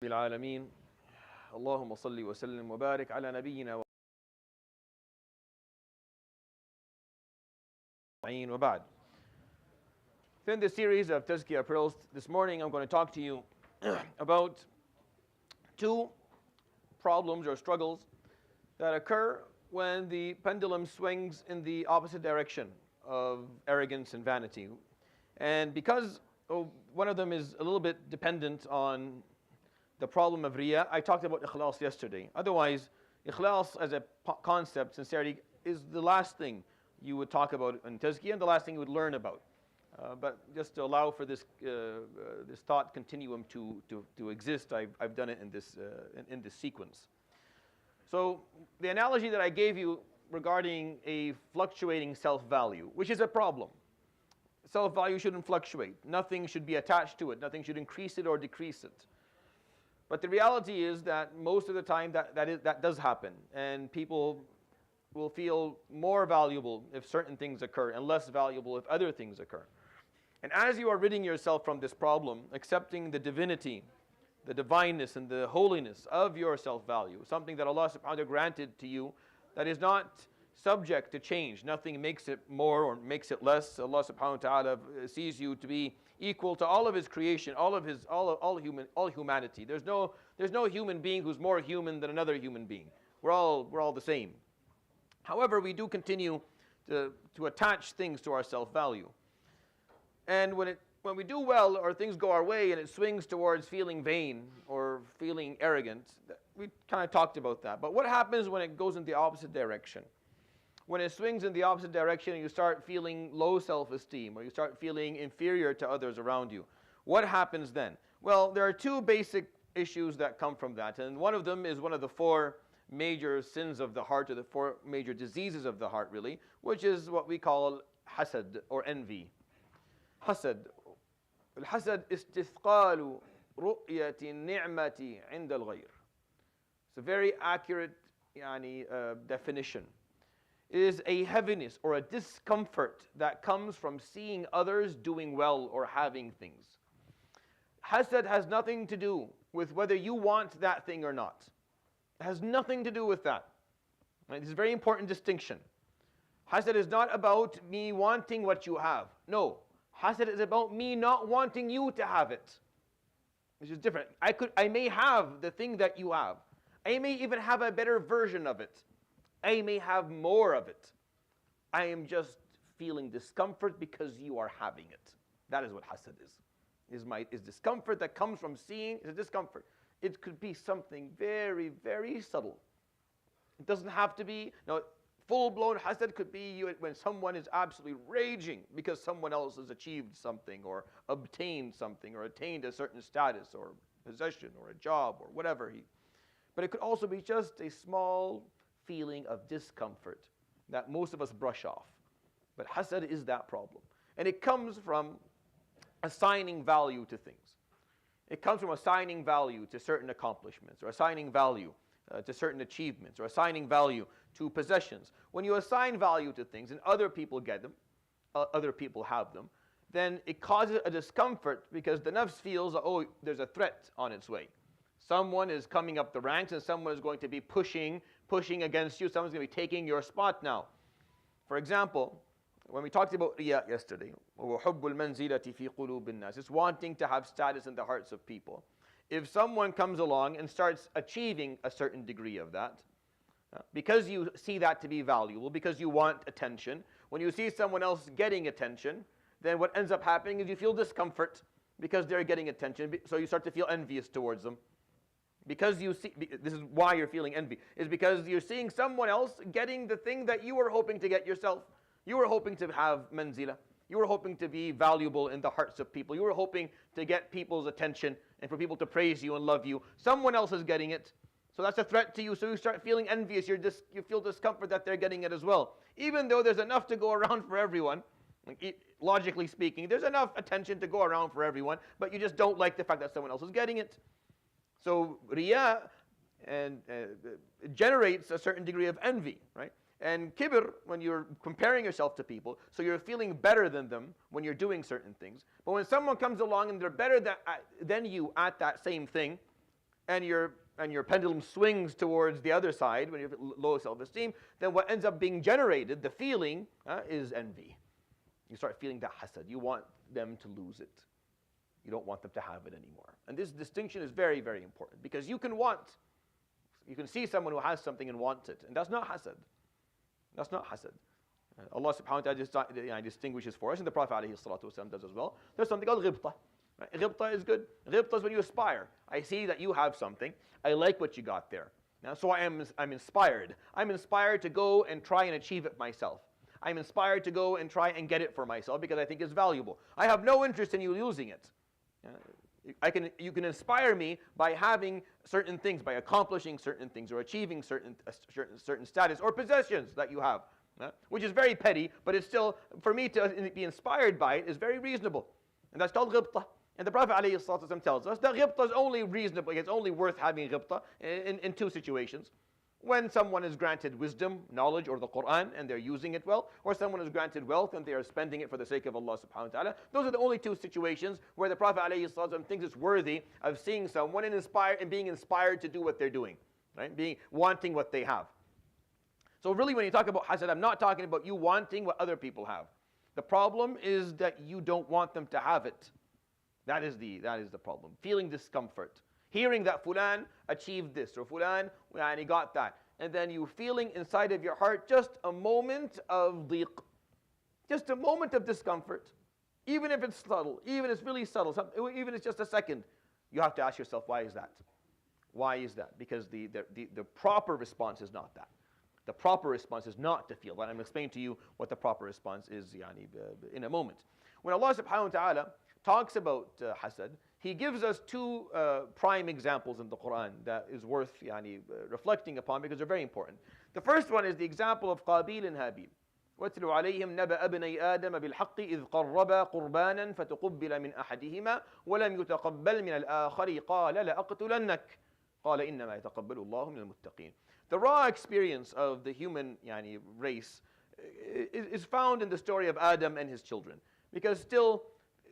العالمين اللهم صل وسلم وبارك على نبينا وبعد. In this series of Tazkiyah pearls, this morning I'm going to talk to you about two problems or struggles that occur when the pendulum swings in the opposite direction of arrogance and vanity. And because one of them is a little bit dependent on the problem of Riyah, I talked about Ikhlas yesterday. Otherwise, Ikhlas as a concept, sincerity, is the last thing you would talk about in Tazkiyah and the last thing you would learn about. But just to allow for this thought continuum to exist, I've done it in this sequence. So the analogy that I gave you regarding a fluctuating self-value, which is a problem. Self-value shouldn't fluctuate. Nothing should be attached to it. Nothing should increase it or decrease it. But the reality is that most of the time that does happen, and people will feel more valuable if certain things occur and less valuable if other things occur. And as you are ridding yourself from this problem, accepting the divinity, the divineness and the holiness of your self-value, something that Allah subhanahu wa ta'ala granted to you that is not subject to change. Nothing makes it more or makes it less. Allah subhanahu wa ta'ala sees you to be equal to all of His creation, all humanity. There's no human being who's more human than another human being. We're all the same. However, we do continue to attach things to our self-value. And when we do well or things go our way and it swings towards feeling vain or feeling arrogant, we kind of talked about that. But what happens when it goes in the opposite direction? When it swings in the opposite direction and you start feeling low self-esteem or you start feeling inferior to others around you, what happens then? Well, there are two basic issues that come from that. And one of them is one of the four major sins of the heart, or the four major diseases of the heart, really, which is what we call hasad or envy. Hasad. الحسد استثقال رؤية النعمة عند الغير. It's a very accurate definition. It is a heaviness or a discomfort that comes from seeing others doing well or having things. Hasad has nothing to do with whether you want that thing or not. It has nothing to do with that. Right? This is a very important distinction. Hasad is not about me wanting what you have. No. Hasad is about me not wanting you to have it. Which is different. I may have the thing that you have. I may even have a better version of it. I may have more of it. I am just feeling discomfort because you are having it. That is what hasad is. Is discomfort that comes from seeing, is a discomfort. It could be something very, very subtle. It doesn't have to be, full-blown hasad could be when someone is absolutely raging because someone else has achieved something or obtained something or attained a certain status or possession or a job or whatever. But it could also be just a small feeling of discomfort that most of us brush off. But hasad is that problem. And it comes from assigning value to things. It comes from assigning value to certain accomplishments or assigning value to certain achievements or assigning value to possessions. When you assign value to things and other people get them, other people have them, then it causes a discomfort because the nafs feels, there's a threat on its way. Someone is coming up the ranks and someone is going to be pushing against you. Someone's going to be taking your spot now. For example, when we talked about Riyah yesterday, وَحُبُّ الْمَنْزِلَةِ فِي قُلُوبِ النَّاسِ, it's wanting to have status in the hearts of people. If someone comes along and starts achieving a certain degree of that, because you see that to be valuable, because you want attention, when you see someone else getting attention, then what ends up happening is you feel discomfort because they're getting attention, so you start to feel envious towards them. Because you see, this is why you're feeling envy, is because you're seeing someone else getting the thing that you were hoping to get yourself. You were hoping to have manzila. You were hoping to be valuable in the hearts of people. You were hoping to get people's attention and for people to praise you and love you. Someone else is getting it. So that's a threat to you. So you start feeling envious. You feel discomfort that they're getting it as well. Even though there's enough to go around for everyone, logically speaking, there's enough attention to go around for everyone, but you just don't like the fact that someone else is getting it. So riyah generates a certain degree of envy, right? And kibr, when you're comparing yourself to people, so you're feeling better than them when you're doing certain things. But when someone comes along and they're better than you at that same thing, and your pendulum swings towards the other side when you have low self-esteem, then what ends up being generated, the feeling, is envy. You start feeling that hasad. You want them to lose it. You don't want them to have it anymore. And this distinction is very, very important, because you can see someone who has something and want it, and that's not hasad. That's not hasad. Allah subhanahu wa ta'ala distinguishes for us, and the Prophet ﷺ does as well. There's something called ghibta. Right? Ghibta is good. Ghibta is when you aspire. I see that you have something. I like what you got there. Now, so I'm inspired. I'm inspired to go and try and achieve it myself. I'm inspired to go and try and get it for myself because I think it's valuable. I have no interest in you losing it. You can inspire me by having certain things, by accomplishing certain things, or achieving certain status or possessions that you have, which is very petty, but it's still, for me to be inspired by it is very reasonable. And that's called ghibta. And the Prophet ﷺ tells us that ghibta is only reasonable, it's only worth having ghibta in two situations. When someone is granted wisdom, knowledge, or the Quran, and they're using it well, or someone is granted wealth and they are spending it for the sake of Allah subhanahu wa ta'ala. Those are the only two situations where the Prophet ﷺ thinks it's worthy of seeing someone and being inspired to do what they're doing, right? Wanting what they have. So really, when you talk about hasad, I'm not talking about you wanting what other people have. The problem is that you don't want them to have it. That is the problem. Feeling discomfort. Hearing that Fulan achieved this, or Fulan, and he got that. And then you feeling inside of your heart just a moment of dhiq. Just a moment of discomfort. Even if it's subtle, even if it's really subtle, even if it's just a second, you have to ask yourself, why is that? Why is that? Because the proper response is not that. The proper response is not to feel that. I'm going to explain to you what the proper response is in a moment. When Allah subhanahu wa ta'ala talks about hasad, He gives us two prime examples in the Quran that is worth reflecting upon because they're very important. The first one is the example of Qabil and Habil. وَاتْلُ عَلَيْهِمْ نَبَأَ ابْنَيْ آدَمَ بِالْحَقِّ إِذْ قَرَّبَا قُرْبَانًا فَتُقُبِّلَ مِنْ أَحَدِهِمَا وَلَمْ يُتَقَبَّلْ مِنَ الْآخَرِ قَالَ لَأَقْتُلَنَّكَ قَالَ إِنَّمَا يَتَقَبَّلُ اللَّهُ مِنَ الْمُتَّقِينَ. The raw experience of the human race is found in the story of Adam and his children, because still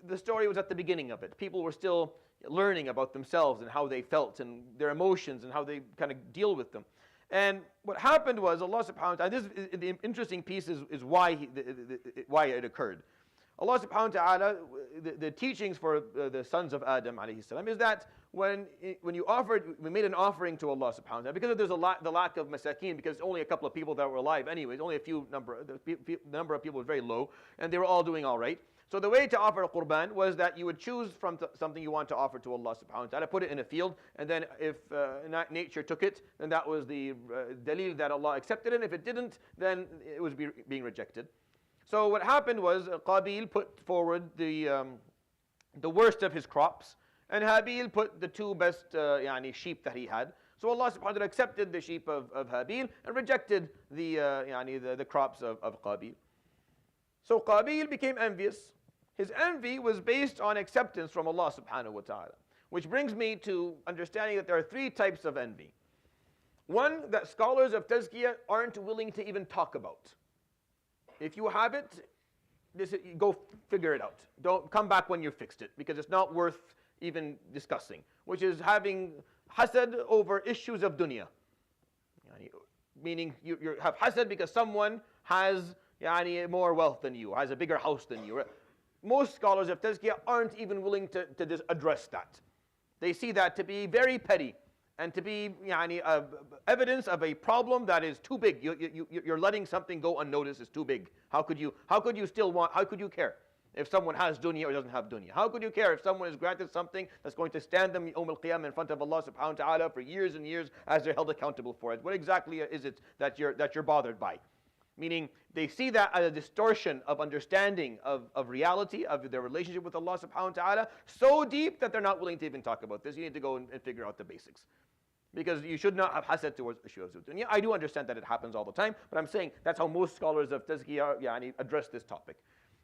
the story was at the beginning of it. People were still learning about themselves and how they felt and their emotions and how they kind of deal with them. And what happened was Allah subhanahu wa ta'ala, the interesting piece is why it occurred. Allah subhanahu wa ta'ala, the teachings for the sons of Adam alayhi salam is that when we made an offering to Allah subhanahu wa ta'ala, because there's the lack of masakeen, because only a couple of people that were alive anyways, only the number of people was very low, and they were all doing all right. So the way to offer a qurban was that you would choose from something you want to offer to Allah subhanahu wa ta'ala, put it in a field, and then if nature took it, then that was the dalil that Allah accepted it. If it didn't, then it was being rejected. So what happened was Qabil put forward the worst of his crops, and Habil put the two best sheep that he had. So Allah subhanahu wa ta'ala accepted the sheep of Habil and rejected the crops of Qabil. So Qabil became envious. His envy was based on acceptance from Allah subhanahu wa ta'ala. Which brings me to understanding that there are three types of envy. One that scholars of Tazkiyah aren't willing to even talk about. If you have it, go figure it out. Don't come back when you fixed it, because it's not worth even discussing. Which is having hasad over issues of dunya. Meaning you have hasad because someone has more wealth than you, has a bigger house than you. Most scholars of Tazkiyah aren't even willing to address that. They see that to be very petty and to be evidence of a problem that is too big. You're letting something go unnoticed is too big. How could you care if someone has dunya or doesn't have dunya? How could you care if someone is granted something that's going to stand them Yawm al-Qiyamah in front of Allah subhanahu wa ta'ala for years and years as they're held accountable for it? What exactly is it that you're bothered by? Meaning they see that as a distortion of understanding of reality, of their relationship with Allah subhanahu wa ta'ala, so deep that they're not willing to even talk about this. You need to go and figure out the basics. Because you should not have hasad towards issues of dunya. I do understand that it happens all the time, but I'm saying that's how most scholars of Tazkiyah address this topic.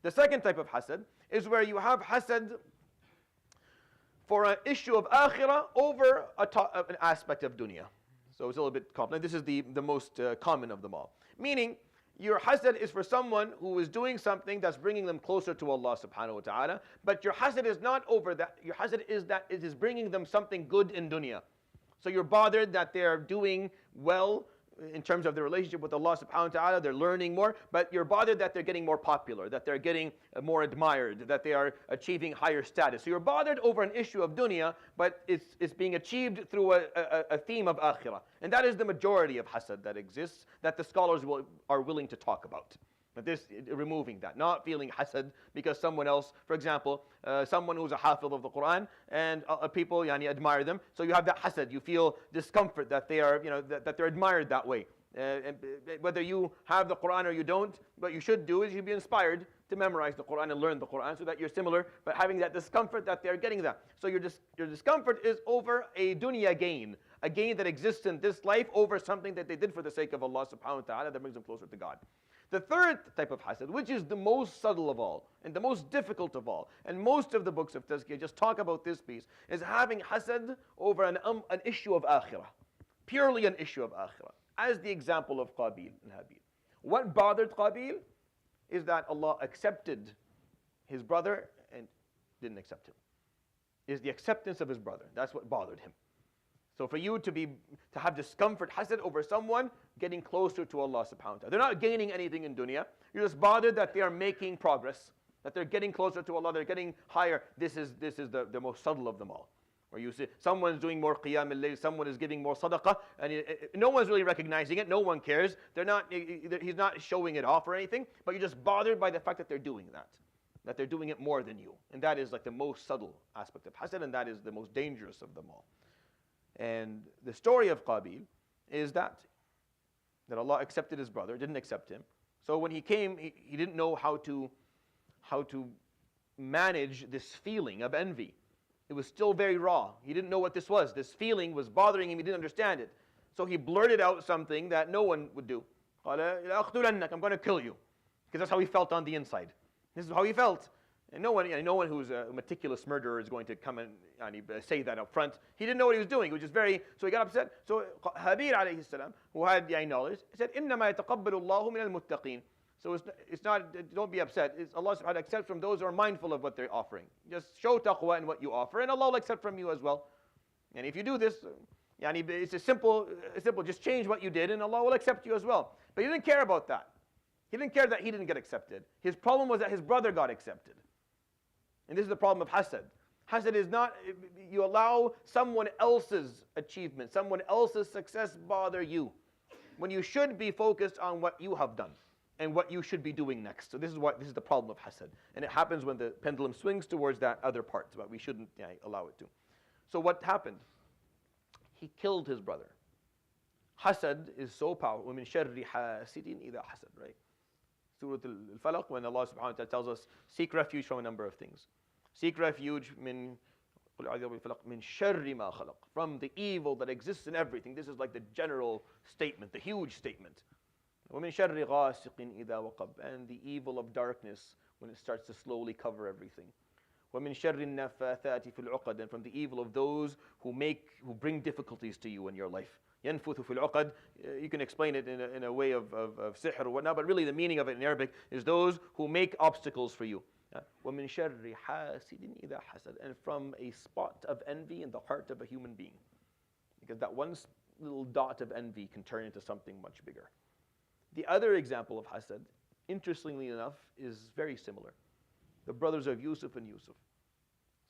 The second type of hasad is where you have hasad for an issue of akhirah over an aspect of dunya. So it's a little bit complicated. This is the most common of them all. Meaning, your hasad is for someone who is doing something that's bringing them closer to Allah subhanahu wa ta'ala, but your hasad is not over that. Your hasad is that it is bringing them something good in dunya. So you're bothered that they're doing well in terms of their relationship with Allah subhanahu wa ta'ala, they're learning more, but you're bothered that they're getting more popular, that they're getting more admired, that they are achieving higher status. So you're bothered over an issue of dunya, but it's being achieved through a theme of akhirah. And that is the majority of hasad that exists, that the scholars are willing to talk about. But this, removing that, not feeling hasad because someone else, for example, someone who's a hafiz of the Quran, and people admire them, so you have that hasad, you feel discomfort that they are, that they're admired that way. And whether you have the Quran or you don't, what you should do is you be inspired to memorize the Quran and learn the Quran so that you're similar, but having that discomfort that they're getting that. So your discomfort is over a dunya gain, a gain that exists in this life over something that they did for the sake of Allah subhanahu wa ta'ala that brings them closer to God. The third type of hasad, which is the most subtle of all and the most difficult of all, and most of the books of Tazkiyah just talk about this piece, is having hasad over an issue of akhirah, purely an issue of akhirah, as the example of Qabil and Habil. What bothered Qabil is that Allah accepted his brother and didn't accept him. Is the acceptance of his brother. That's what bothered him. So for you to have discomfort, hasad over someone getting closer to Allah subhanahu wa ta'ala. They're not gaining anything in dunya. You're just bothered that they are making progress, that they're getting closer to Allah, they're getting higher. This is the most subtle of them all. Where you see someone's doing more qiyam al-layl, someone is giving more sadaqah, and no one's really recognizing it, no one cares. He's not showing it off or anything, but you're just bothered by the fact that they're doing that they're doing it more than you. And that is like the most subtle aspect of hasad, and that is the most dangerous of them all. And the story of Qabil is that Allah accepted his brother, didn't accept him. So when he came, he didn't know how to manage this feeling of envy. It was still very raw. He didn't know what this was. This feeling was bothering him. He didn't understand it. So he blurted out something that no one would do. I'm going to kill you. Because that's how he felt on the inside. This is how he felt. And no one who's a meticulous murderer is going to come and say that up front. He didn't know what he was doing. He was just so he got upset. So Habil alayhi salam, who had knowledge, said, إِنَّمَا يَتَقَبَّلُ اللَّهُ مِنَ الْمُتَّقِينَ. So it's not, don't be upset. It's Allah subhanahu wa ta'ala accepts from those who are mindful of what they're offering. Just show taqwa in what you offer, and Allah will accept from you as well. And if you do this, it's a simple, just change what you did, and Allah will accept you as well. But he didn't care about that. He didn't care that he didn't get accepted. His problem was that his brother got accepted. And this is the problem of hasad. Hasad is not, you allow someone else's achievement, someone else's success bother you, when you should be focused on what you have done and what you should be doing next. So this is the problem of hasad. And it happens when the pendulum swings towards that other part, but we shouldn't allow it to. So what happened? He killed his brother. Hasad is so powerful. وَمِن شَرِّ حَاسِدٍ إِذَا حَسَدٍ, right? Surah Al-Falaq, when Allah subhanahu wa ta'ala tells us, seek refuge from a number of things. Seek refuge min sharri ma khalaq, from the evil that exists in everything. This is like the general statement, the huge statement. وَمِن شَرِّ غَاسِقٍ إِذَا وَقَبْ, and the evil of darkness when it starts to slowly cover everything. وَمِن شَرِّ النَّفَّاثَاتِ فِي الْعُقَدِ, and from the evil of those who bring difficulties to you in your life. ينفث في العقد, you can explain it in a way of sihr or whatnot, but really the meaning of it in Arabic is those who make obstacles for you. وَمِن شَرِّ حَاسِدٍ إِذَا حَسَدٍ, and from a spot of envy in the heart of a human being. Because that one little dot of envy can turn into something much bigger. The other example of hasad, interestingly enough, is very similar. The brothers of Yusuf and Yusuf.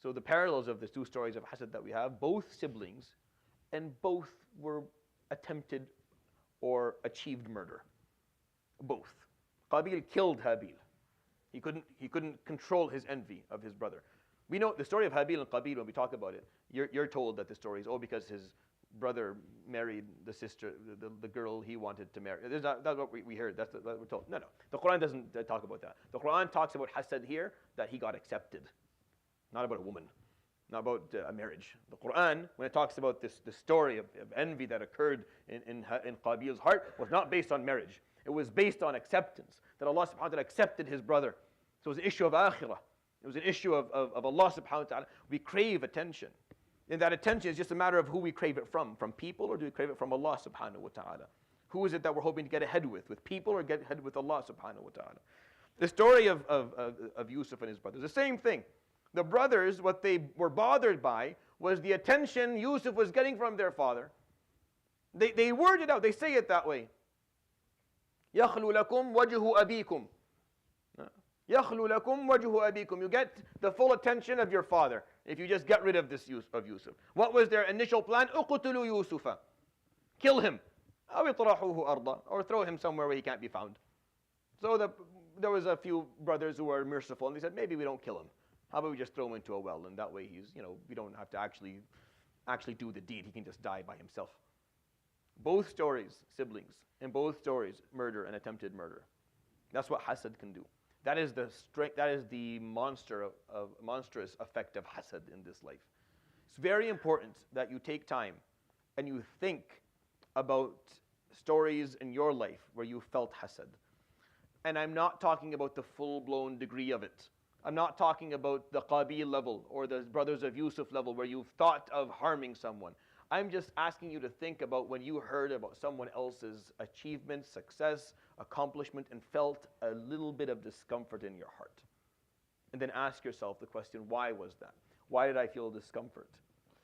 So the parallels of the two stories of hasad that we have, both siblings, and both were attempted or achieved murder. Both. Qabil killed Habil. He couldn't control his envy of his brother. We know the story of Habil and Qabil. When we talk about it, you're told that the story is because his brother married the sister, the girl he wanted to marry. That's what we heard. That's what we're told. No. The Quran doesn't talk about that. The Quran talks about hasad here, that he got accepted, not about a woman. Not about a marriage. The Quran, when it talks about the story of envy that occurred in Qabil's heart, was not based on marriage. It was based on acceptance, that Allah subhanahu wa ta'ala accepted his brother. So it was an issue of akhirah. It was an issue of Allah subhanahu wa ta'ala. We crave attention. And that attention is just a matter of who we crave it from people, or do we crave it from Allah subhanahu wa ta'ala? Who is it that we're hoping to get ahead with people, or get ahead with Allah subhanahu wa ta'ala? The story of Yusuf and his brothers, the same thing. The brothers, what they were bothered by was the attention Yusuf was getting from their father. They word it out, they say it that way. يَخْلُ لَكُمْ وَجْهُ أَبِيكُمْ. يَخْلُ لَكُمْ وَجْهُ أَبِيكُمْ. You get the full attention of your father if you just get rid of this of Yusuf. What was their initial plan? اُقْتُلُوا يُوسُفَ. Kill him. أَوْ اطْرَحُوهُ أَرْضًا. Or throw him somewhere where he can't be found. So there was a few brothers who were merciful, and they said, maybe we don't kill him. How about we just throw him into a well, and that way we don't have to actually do the deed. He can just die by himself. Both stories, siblings. In both stories, murder and attempted murder. That's what hasad can do. That is the strength. That is the monstrous effect of hasad in this life. It's very important that you take time and you think about stories in your life where you felt hasad. And I'm not talking about the full-blown degree of it. I'm not talking about the Qabil level or the brothers of Yusuf level where you've thought of harming someone. I'm just asking you to think about when you heard about someone else's achievement, success, accomplishment, and felt a little bit of discomfort in your heart. And then ask yourself the question, why was that? Why did I feel discomfort?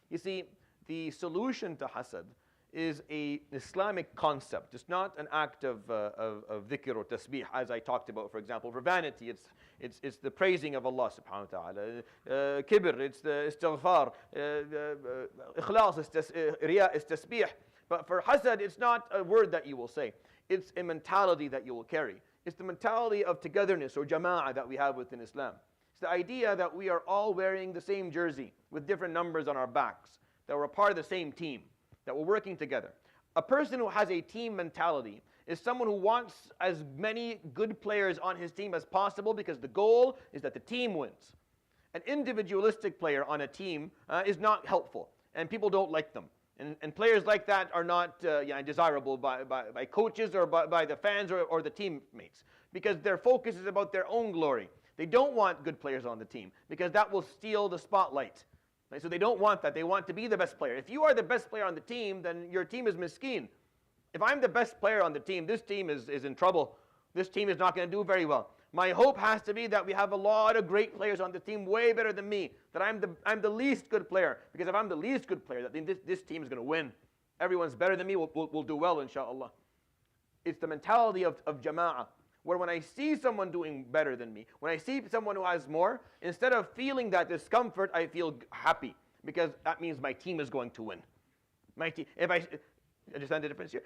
You see, the solution to hasad is an Islamic concept. It's not an act of dhikr or tasbih, as I talked about, for example. For vanity, it's the praising of Allah subhanahu wa ta'ala. Kibr, it's the istighfar. Ikhlas, it's riya, it's tasbih. But for hasad, it's not a word that you will say. It's a mentality that you will carry. It's the mentality of togetherness or jama'ah that we have within Islam. It's the idea that we are all wearing the same jersey with different numbers on our backs, that we're a part of the same team, that we're working together. A person who has a team mentality is someone who wants as many good players on his team as possible because the goal is that the team wins. An individualistic player on a team is not helpful, and people don't like them. And players like that are not desirable by coaches or by the fans or the teammates because their focus is about their own glory. They don't want good players on the team because that will steal the spotlight. Right? So they don't want that. They want to be the best player. If you are the best player on the team, then your team is miskeen. If I'm the best player on the team, this team is in trouble. This team is not going to do very well. My hope has to be that we have a lot of great players on the team, way better than me, that I'm the least good player. Because if I'm the least good player, that this team is going to win. Everyone's better than me, we'll do well, inshallah. It's the mentality of jama'ah, where when I see someone doing better than me, when I see someone who has more, instead of feeling that discomfort, I feel happy. Because that means my team is going to win. My team, if I understand the difference here.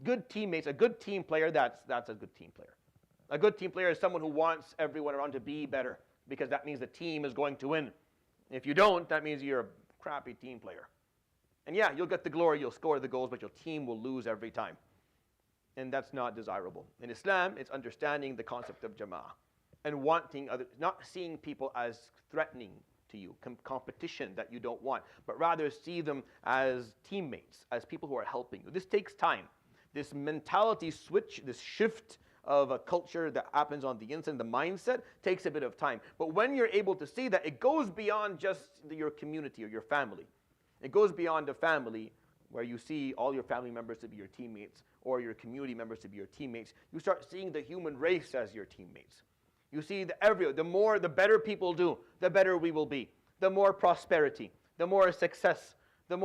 Good teammates, a good team player, that's a good team player. A good team player is someone who wants everyone around to be better because that means the team is going to win. If you don't, that means you're a crappy team player. And yeah, you'll get the glory, you'll score the goals, but your team will lose every time. And that's not desirable. In Islam, it's understanding the concept of jama'ah and wanting others, not seeing people as threatening to you, competition that you don't want, but rather see them as teammates, as people who are helping you. This takes time. This mentality switch, this shift of a culture that happens on the inside, the mindset, takes a bit of time. But when you're able to see that, it goes beyond just your community or your family. It goes beyond a family where you see all your family members to be your teammates or your community members to be your teammates. You start seeing the human race as your teammates. You see the better people do, the better we will be. The more prosperity, the more success, the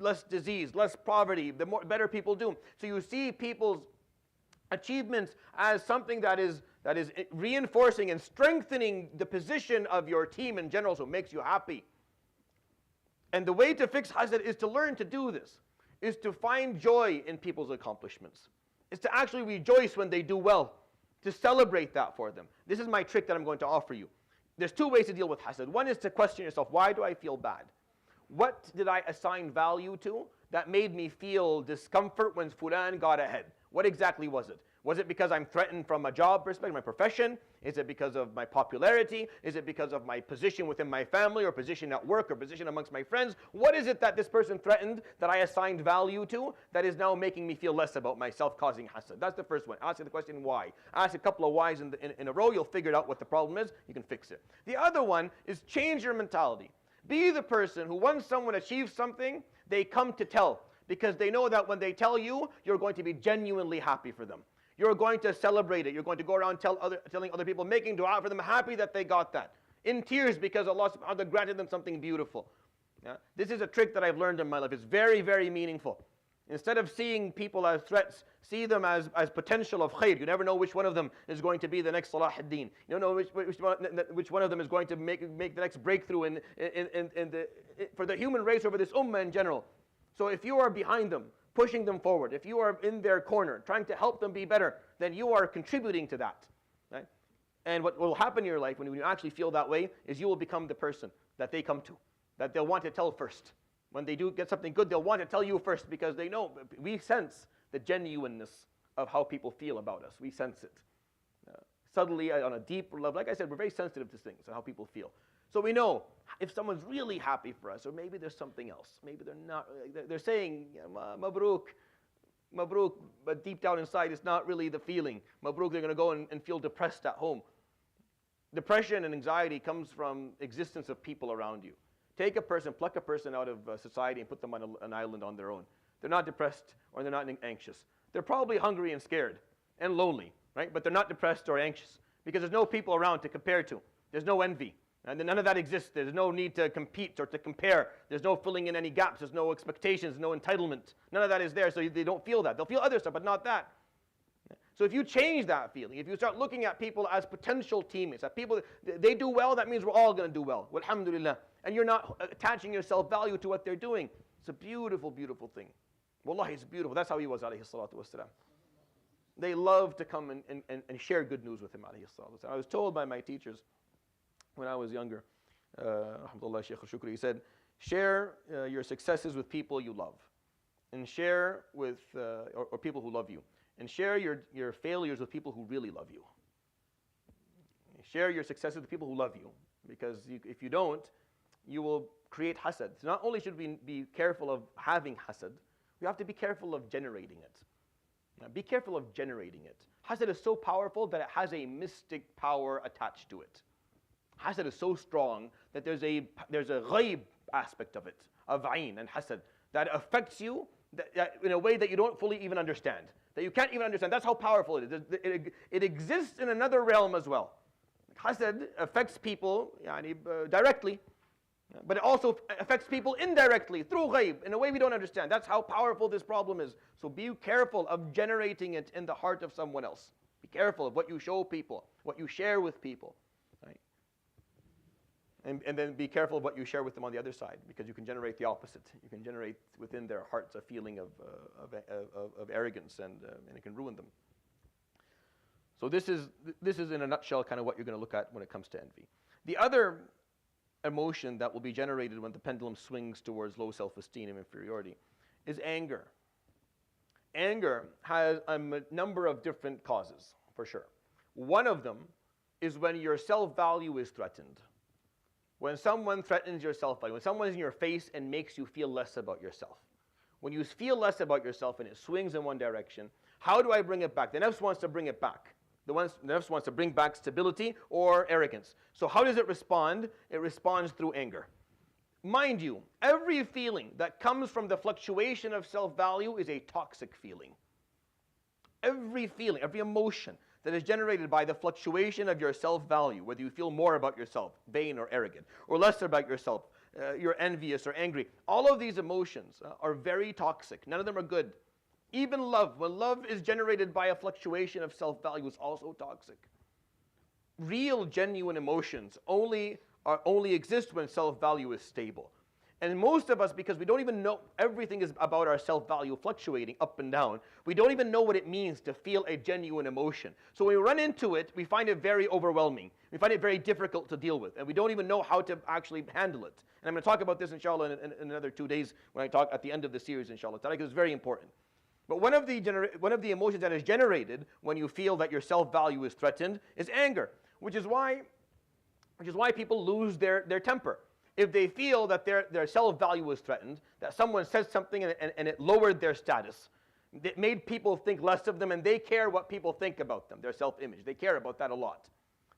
less disease, less poverty, the more better people do. So you see people's achievements as something that is reinforcing and strengthening the position of your team in general, so it makes you happy. And the way to fix hasad is to learn to do this, is to find joy in people's accomplishments. Is to actually rejoice when they do well, to celebrate that for them. This is my trick that I'm going to offer you. There's two ways to deal with hasad. One is to question yourself, why do I feel bad? What did I assign value to that made me feel discomfort when fulan got ahead? What exactly was it? Was it because I'm threatened from a job perspective, my profession? Is it because of my popularity? Is it because of my position within my family or position at work or position amongst my friends? What is it that this person threatened that I assigned value to that is now making me feel less about myself, causing hasad? That's the first one. Ask the question, why? Ask a couple of whys in a row, you'll figure out what the problem is, you can fix it. The other one is change your mentality. Be the person who once someone achieves something, they come to tell. Because they know that when they tell you, you're going to be genuinely happy for them. You're going to celebrate it. You're going to go around telling other people, making dua for them, happy that they got that. In tears because Allah subhanahu wa ta'ala granted them something beautiful. Yeah? This is a trick that I've learned in my life. It's very, very meaningful. Instead of seeing people as threats, see them as potential of khair. You never know which one of them is going to be the next Salah ad-Din. You don't know which one of them is going to make the next breakthrough for the human race over this ummah in general. So if you are behind them, pushing them forward, if you are in their corner, trying to help them be better, then you are contributing to that. Right? And what will happen in your life when you actually feel that way is you will become the person that they come to, that they'll want to tell first. When they do get something good, they'll want to tell you first because they know, we sense the genuineness of how people feel about us. We sense it. Suddenly, on a deeper level, like I said, we're very sensitive to things and how people feel. So we know if someone's really happy for us, or maybe there's something else. Maybe they're not, they're saying, Mabruk, Mabruk, but deep down inside, it's not really the feeling. Mabruk, they're going to go and feel depressed at home. Depression and anxiety comes from existence of people around you. Take a person, pluck a person out of society and put them on an island on their own. They're not depressed or they're not anxious. They're probably hungry and scared and lonely, right? But they're not depressed or anxious because there's no people around to compare to. There's no envy. And none of that exists. There's no need to compete or to compare. There's no filling in any gaps. There's no expectations, no entitlement. None of that is there, so they don't feel that. They'll feel other stuff, but not that. So if you change that feeling, if you start looking at people as potential teammates, that people, they do well, that means we're all going to do well. Alhamdulillah. And you're not attaching your self-value to what they're doing. It's a beautiful, beautiful thing. Wallahi, it's beautiful. That's how he was, alayhi salatu wasalam. They love to come and share good news with him, alayhi salatu wasalam. I was told by my teachers when I was younger, alhamdulillah, Shaykh al-Shukri, he said, share your successes with people you love. And share with, or people who love you. And share your failures with people who really love you. Share your successes with people who love you. Because if you don't, you will create hasad. So not only should we be careful of having hasad, we have to be careful of generating it. Now, be careful of generating it. Hasad is so powerful that it has a mystic power attached to it. Hasad is so strong that there's a ghaib aspect of it, of ayn and hasad, that affects you that in a way that you don't fully even understand, that you can't even understand. That's how powerful it is. It exists in another realm as well. Hasad affects people directly, but it also affects people indirectly through ghaib, in a way we don't understand. That's how powerful this problem is. So be careful of generating it in the heart of someone else. Be careful of what you show people, what you share with people. Right? And then be careful of what you share with them on the other side, because you can generate the opposite. You can generate within their hearts a feeling of arrogance, and it can ruin them. So this is in a nutshell kind of what you're going to look at when it comes to envy. The other emotion that will be generated when the pendulum swings towards low self-esteem and inferiority is anger. Anger has a number of different causes, for sure. One of them is when your self-value is threatened. When someone threatens your self-value, when someone is in your face and makes you feel less about yourself. When you feel less about yourself and it swings in one direction, how do I bring it back? The nafs wants to bring it back. The nafs wants to bring back stability or arrogance. So how does it respond? It responds through anger. Mind you, every feeling that comes from the fluctuation of self-value is a toxic feeling. Every feeling, every emotion that is generated by the fluctuation of your self-value, whether you feel more about yourself, vain or arrogant, or less about yourself, you're envious or angry, all of these emotions are very toxic. None of them are good. Even love, when love is generated by a fluctuation of self-value, is also toxic. Real, genuine emotions only exist when self-value is stable. And most of us, because we don't even know, everything is about our self-value fluctuating up and down, we don't even know what it means to feel a genuine emotion. So when we run into it, we find it very overwhelming. We find it very difficult to deal with, and we don't even know how to actually handle it. And I'm going to talk about this, inshallah, in another 2 days when I talk at the end of the series, inshallah, because it's very important. But one of the emotions that is generated when you feel that your self-value is threatened is anger, which is why people lose their temper. If they feel that their self-value is threatened, that someone says something and it lowered their status, it made people think less of them, and they care what people think about them, their self-image. They care about that a lot.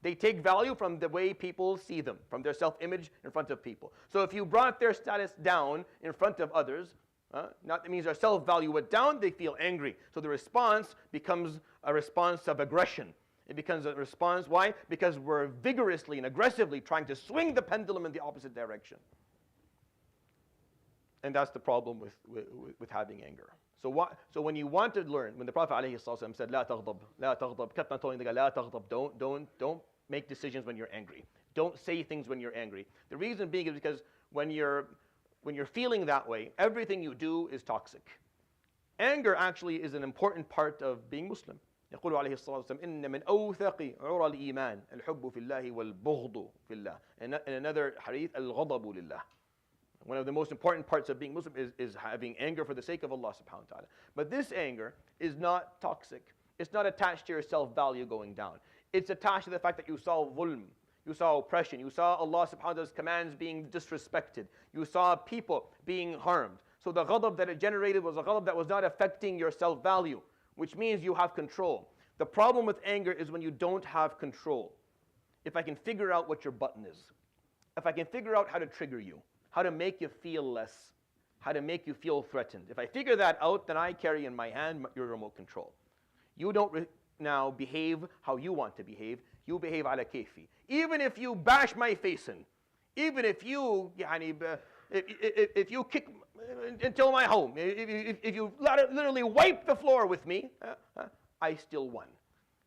They take value from the way people see them, from their self-image in front of people. So if you brought their status down in front of others, that means their self-value went down, they feel angry. So the response becomes a response of aggression. It becomes a response, why? Because we're vigorously and aggressively trying to swing the pendulum in the opposite direction. And that's the problem with having anger. So when you want to learn, when the Prophet ﷺ said, لا تغضب, لا تغضب, kept on telling the guy, لا تغضب, don't make decisions when you're angry. Don't say things when you're angry. The reason being is because when you're feeling that way, everything you do is toxic. Anger actually is an important part of being Muslim. يقول عليه الصلاة والسلام إن من أوثق عرى الإيمان الحب في الله والبغض في الله. In another hadith, الغضب لله. One of the most important parts of being Muslim is having anger for the sake of Allah subhanahu wa ta'ala. But this anger is not toxic. It's not attached to your self-value going down. It's attached to the fact that you saw zulm, you saw oppression, you saw Allah subhanahu wa ta'ala's commands being disrespected, you saw people being harmed. So the ghadab that it generated was a ghadab that was not affecting your self-value, which means you have control. The problem with anger is when you don't have control. If I can figure out what your button is, if I can figure out how to trigger you, how to make you feel less, how to make you feel threatened. If I figure that out, then I carry in my hand your remote control. You don't now behave how you want to behave. You behave ala kayfi. Even if you bash my face in, even if you, if you kick until my home, if you literally wipe the floor with me, I still won.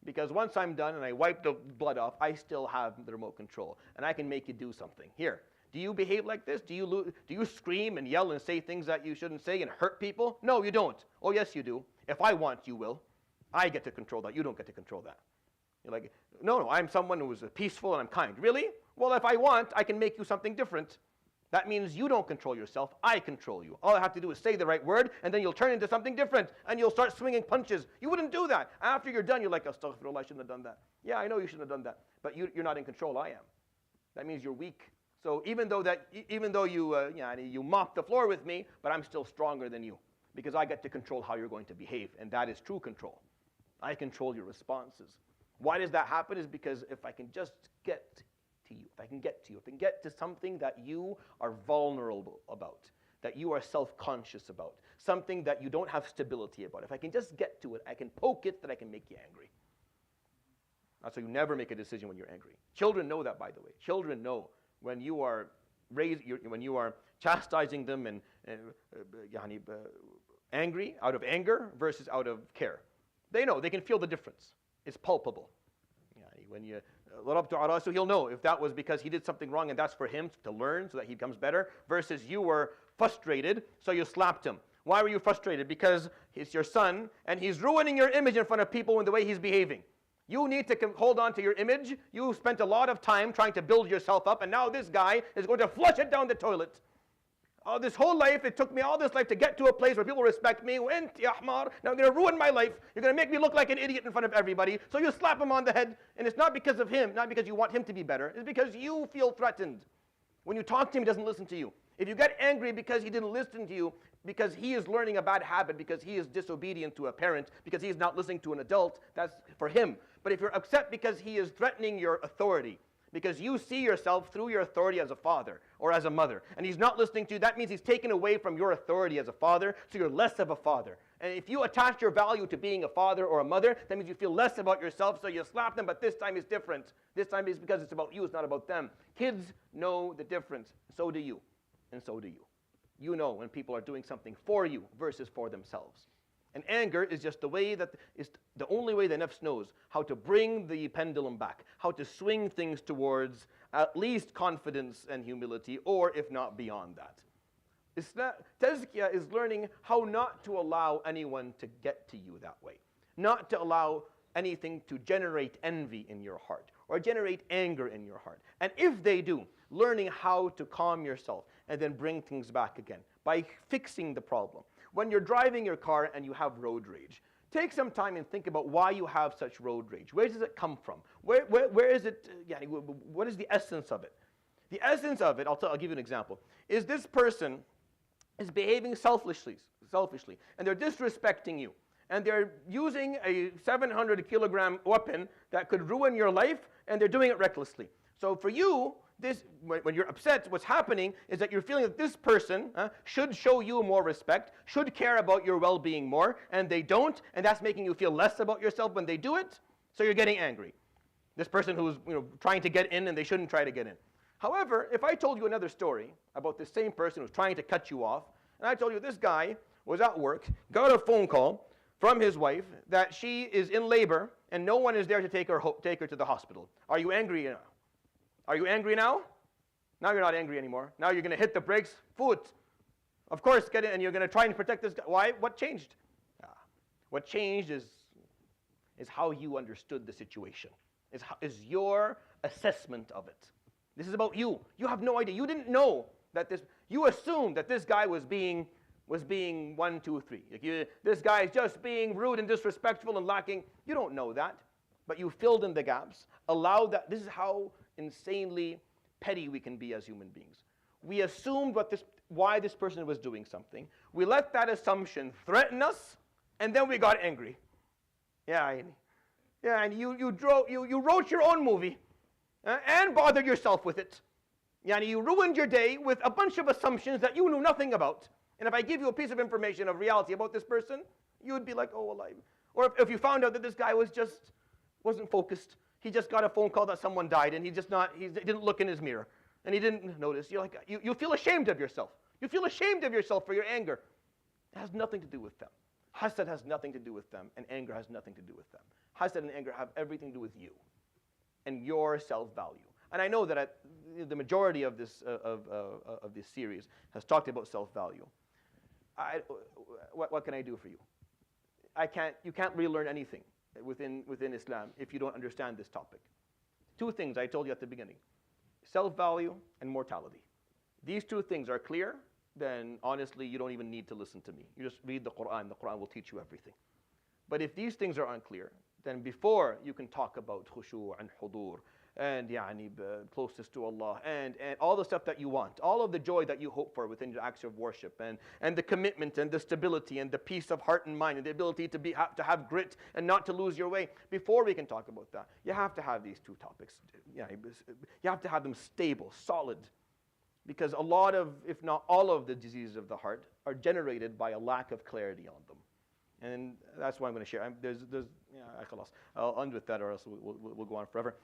Because once I'm done and I wipe the blood off, I still have the remote control. And I can make you do something. Here. Do you behave like this? Do you scream and yell and say things that you shouldn't say and hurt people? No, you don't. Oh, yes, you do. If I want, you will. I get to control that. You don't get to control that. You're like, no, I'm someone who is peaceful and I'm kind. Really? Well, if I want, I can make you something different. That means you don't control yourself. I control you. All I have to do is say the right word, and then you'll turn into something different, and you'll start swinging punches. You wouldn't do that. After you're done, you're like, astaghfirullah, I shouldn't have done that. Yeah, I know you shouldn't have done that. But you're not in control. I am. That means you're weak. So even though you mop the floor with me, but I'm still stronger than you because I get to control how you're going to behave, and that is true control. I control your responses. Why does that happen? Is because if I can just get to you, if I can get to something that you are vulnerable about, that you are self-conscious about, something that you don't have stability about, if I can just get to it, I can poke it, that I can make you angry. That's why you never make a decision when you're angry. Children know that, by the way. Children know when you are when you are chastising them and angry, out of anger versus out of care. They know, they can feel the difference. It's palpable. When you ضربت عراسه, he'll know if that was because he did something wrong and that's for him to learn so that he becomes better, versus you were frustrated, so you slapped him. Why were you frustrated? Because he's your son and he's ruining your image in front of people in the way he's behaving. You need to hold on to your image. You spent a lot of time trying to build yourself up, and now this guy is going to flush it down the toilet. Oh, this whole life, it took me all this life to get to a place where people respect me. Now I'm going to ruin my life. You're going to make me look like an idiot in front of everybody. So you slap him on the head, and it's not because of him, not because you want him to be better. It's because you feel threatened. When you talk to him, he doesn't listen to you. If you get angry because he didn't listen to you, because he is learning a bad habit, because he is disobedient to a parent, because he is not listening to an adult, that's for him. But if you're upset because he is threatening your authority, because you see yourself through your authority as a father or as a mother, and he's not listening to you, that means he's taken away from your authority as a father, so you're less of a father. And if you attach your value to being a father or a mother, that means you feel less about yourself, so you slap them, but this time is different. This time is because it's about you, it's not about them. Kids know the difference. So do you, and so do you. You know when people are doing something for you versus for themselves. And anger is just the way that is the only way the nafs knows how to bring the pendulum back, how to swing things towards at least confidence and humility, or if not beyond that. Tazkiyah is learning how not to allow anyone to get to you that way, not to allow anything to generate envy in your heart or generate anger in your heart. And if they do, learning how to calm yourself and then bring things back again by fixing the problem. When you're driving your car and you have road rage, take some time and think about why you have such road rage. Where does it come from? Where is it? What is the essence of it? The essence of it, I'll give you an example, is this person is behaving selfishly, and they're disrespecting you. And they're using a 700-kilogram weapon that could ruin your life, and they're doing it recklessly. So for you, when you're upset, what's happening is that you're feeling that this person should show you more respect, should care about your well-being more, and they don't, and that's making you feel less about yourself when they do it, so you're getting angry. This person who's trying to get in and they shouldn't try to get in. However, if I told you another story about this same person who's trying to cut you off, And I told you this guy was at work, got a phone call from his wife that she is in labor and no one is there to take her to the hospital. Are you angry now? Are you angry now? Now you're not angry anymore. Now you're going to hit the brakes. Foot. Of course, get it, and you're going to try and protect this guy. Why? What changed? What changed is how you understood the situation. Is your assessment of it. This is about you. You have no idea. You didn't know that this. You assumed that this guy was being 1, 2, 3. This guy is just being rude and disrespectful and lacking. You don't know that, but you filled in the gaps. Allowed that. This is how insanely petty we can be as human beings. We assumed why this person was doing something. We let that assumption threaten us, and then we got angry. And you wrote your own movie and bothered yourself with it. You ruined your day with a bunch of assumptions that you knew nothing about. And if I give you a piece of information of reality about this person, you would be like, oh, well, or if you found out that this guy wasn't focused, he just got a phone call that someone died, and he didn't look in his mirror, and he didn't notice. You're like, you feel ashamed of yourself. You feel ashamed of yourself for your anger. It has nothing to do with them. Hasad has nothing to do with them, and anger has nothing to do with them. Hasad and anger have everything to do with you and your self-value. And I know that the majority of this series has talked about self-value. What can I do for you? You can't really learn anything within Islam if you don't understand this topic. 2 things I told you at the beginning: self-value and mortality. These 2 things are clear, then honestly you don't even need to listen to me. You just read the Quran. The Quran will teach you everything. But if these things are unclear, then before you can talk about khushu' and hudur and closeness to Allah and all the stuff that you want, all of the joy that you hope for within your acts of worship and the commitment and the stability and the peace of heart and mind and the ability to have grit and not to lose your way, before we can talk about that, you have to have these 2 topics. You have to have them stable, solid, because a lot of, if not all of the diseases of the heart are generated by a lack of clarity on them. And that's why I'm going to share. I'll end with that, or else we'll go on forever.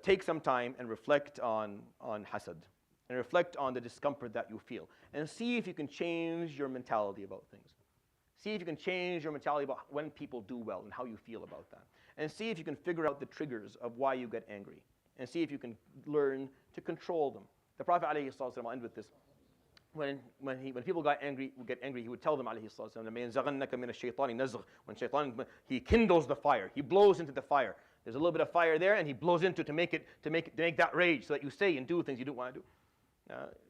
Take some time and reflect on hasad, and reflect on the discomfort that you feel, and see if you can change your mentality about things. See if you can change your mentality about when people do well and how you feel about that. And see if you can figure out the triggers of why you get angry, and see if you can learn to control them. The Prophet ﷺ, I'll end with this. When people get angry, he would tell them, when shaitan, he kindles the fire, he blows into the fire. There's a little bit of fire there, and he blows into to make that rage, so that you say and do things you don't want to do.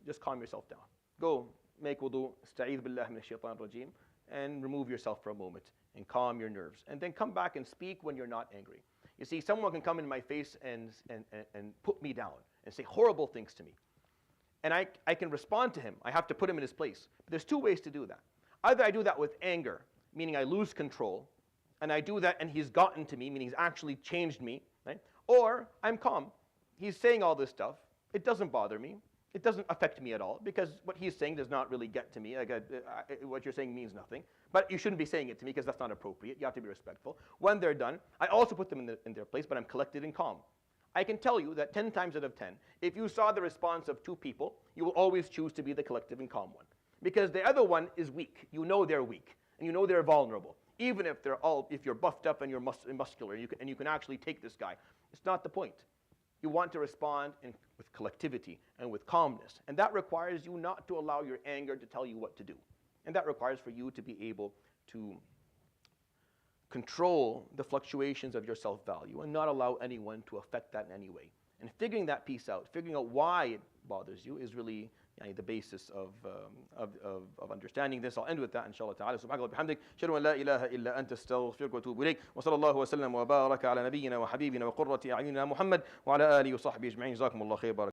Just calm yourself down. Go make wudu, استعيذ بالله من الشيطان الرجيم, and remove yourself for a moment and calm your nerves, and then come back and speak when you're not angry. You see, someone can come in my face and put me down and say horrible things to me. And I can respond to him. I have to put him in his place. But there's 2 ways to do that. Either I do that with anger, meaning I lose control, and I do that and he's gotten to me, meaning he's actually changed me, right? Or I'm calm. He's saying all this stuff. It doesn't bother me. It doesn't affect me at all, because what he's saying does not really get to me. What you're saying means nothing. But you shouldn't be saying it to me, because that's not appropriate. You have to be respectful. When they're done, I also put them in their place, but I'm collected and calm. I can tell you that 10 times out of 10, if you saw the response of 2 people, you will always choose to be the collective and calm one. Because the other one is weak. You know they're weak, and you know they're vulnerable. Even if you're buffed up and you're muscular, and you can actually take this guy. It's not the point. You want to respond with collectivity and with calmness. And that requires you not to allow your anger to tell you what to do. And that requires for you to be able to control the fluctuations of your self-value and not allow anyone to affect that in any way. And figuring that piece out, figuring out why it bothers you, is really the basis of understanding this. I'll end with that, inshallah ta'ala. Subhanahu wa bihamdik. Shadu an la ilaha illa anta astaghfiruka wa atubu ilayk. Wa sallallahu wa sallam wa baraka ala nabiyyina wa habibina wa qurrati a'yunina Muhammad wa ala alihi wa sahbihi ajma'in. Jazakumullahu khayran.